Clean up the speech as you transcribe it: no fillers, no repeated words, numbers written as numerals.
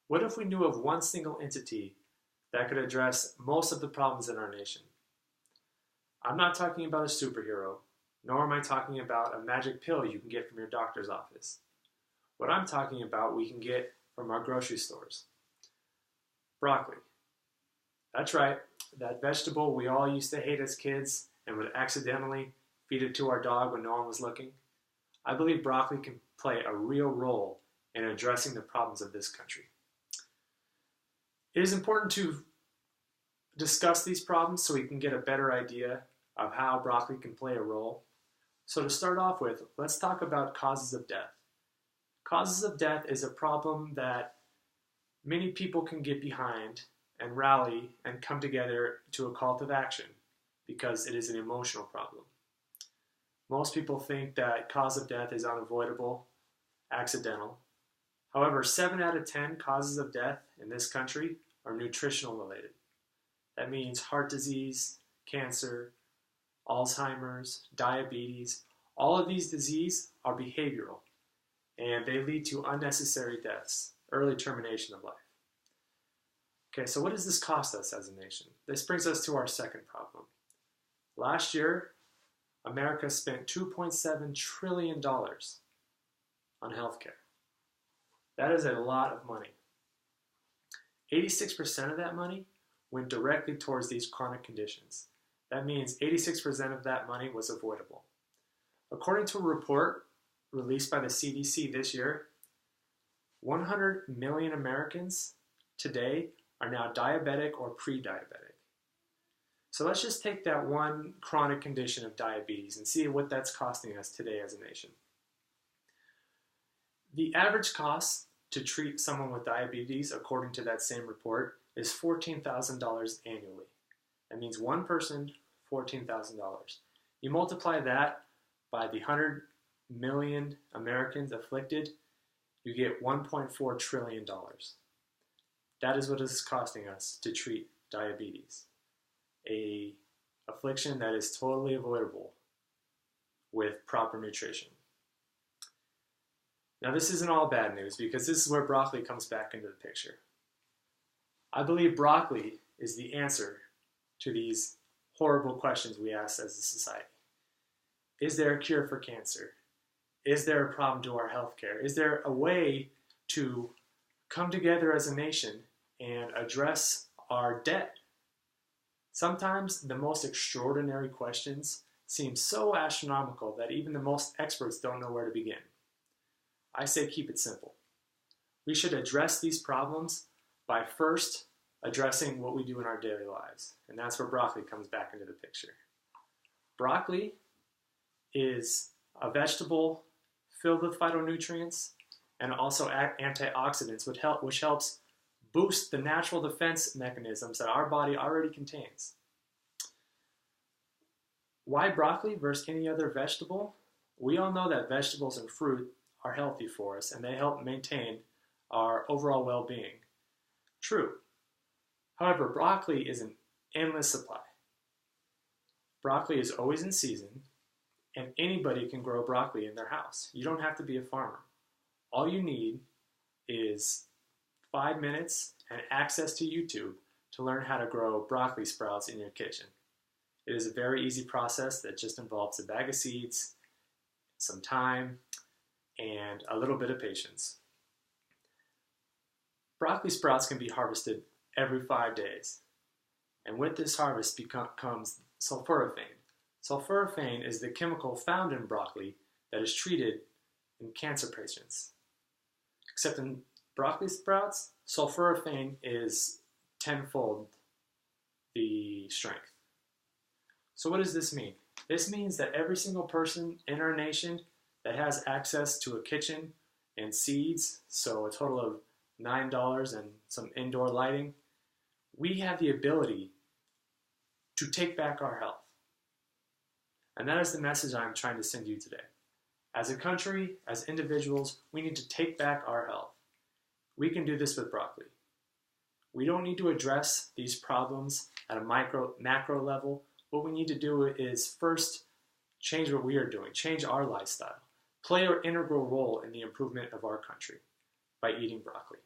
What if we knew of one single entity that could address most of the problems in our nation? I'm not talking about a superhero, nor am I talking about a magic pill you can get from your doctor's office. What I'm talking about we can get from our grocery stores. Broccoli. That's right, that vegetable we all used to hate as kids and would accidentally feed it to our dog when no one was looking. I believe broccoli can play a real role in addressing the problems of this country. It is important to discuss these problems so we can get a better idea of how broccoli can play a role. So to start off with, let's talk about causes of death. Causes of death is a problem that many people can get behind and rally and come together to a call to action because it is an emotional problem. Most people think that cause of death is unavoidable, accidental. However, 7 out of 10 causes of death in this country are nutritional related. That means heart disease, cancer, Alzheimer's, diabetes. All of these diseases are behavioral, and they lead to unnecessary deaths, early termination of life. Okay, so what does this cost us as a nation? This brings us to our second problem. Last year, America spent $2.7 trillion on healthcare. That is a lot of money. 86% of that money went directly towards these chronic conditions. That means 86% of that money was avoidable. According to a report released by the CDC this year, 100 million Americans today are now diabetic or pre-diabetic. So let's just take that one chronic condition of diabetes and see what that's costing us today as a nation. The average cost to treat someone with diabetes, according to that same report, is $14,000 annually. That means one person, $14,000. You multiply that by the 100 million Americans afflicted, you get $1.4 trillion. That is what it is costing us to treat diabetes, an affliction that is totally avoidable with proper nutrition. Now, this isn't all bad news because this is where broccoli comes back into the picture. I believe broccoli is the answer to these horrible questions we ask as a society. Is there a cure for cancer? Is there a problem to our healthcare? Is there a way to come together as a nation and address our debt? Sometimes the most extraordinary questions seem so astronomical that even the most experts don't know where to begin. I say keep it simple. We should address these problems by first addressing what we do in our daily lives. And that's where broccoli comes back into the picture. Broccoli is a vegetable filled with phytonutrients and also antioxidants, which helps boost the natural defense mechanisms that our body already contains. Why broccoli versus any other vegetable? We all know that vegetables and fruit are healthy for us and they help maintain our overall well-being. True. However, broccoli is an endless supply. Broccoli is always in season, and anybody can grow broccoli in their house. You don't have to be a farmer. All you need is 5 minutes and access to YouTube to learn how to grow broccoli sprouts in your kitchen. It is a very easy process that just involves a bag of seeds, some time, and a little bit of patience. Broccoli sprouts can be harvested every 5 days. And with this harvest comes sulforaphane. Sulforaphane is the chemical found in broccoli that is treated in cancer patients. Except in broccoli sprouts, sulforaphane is tenfold the strength. So what does this mean? This means that every single person in our nation that has access to a kitchen and seeds, so a total of $9 and some indoor lighting, we have the ability to take back our health. And that is the message I'm trying to send you today. As a country, as individuals, we need to take back our health. We can do this with broccoli. We don't need to address these problems at a macro level. What we need to do is first change what we are doing, change our lifestyle, play an integral role in the improvement of our country by eating broccoli.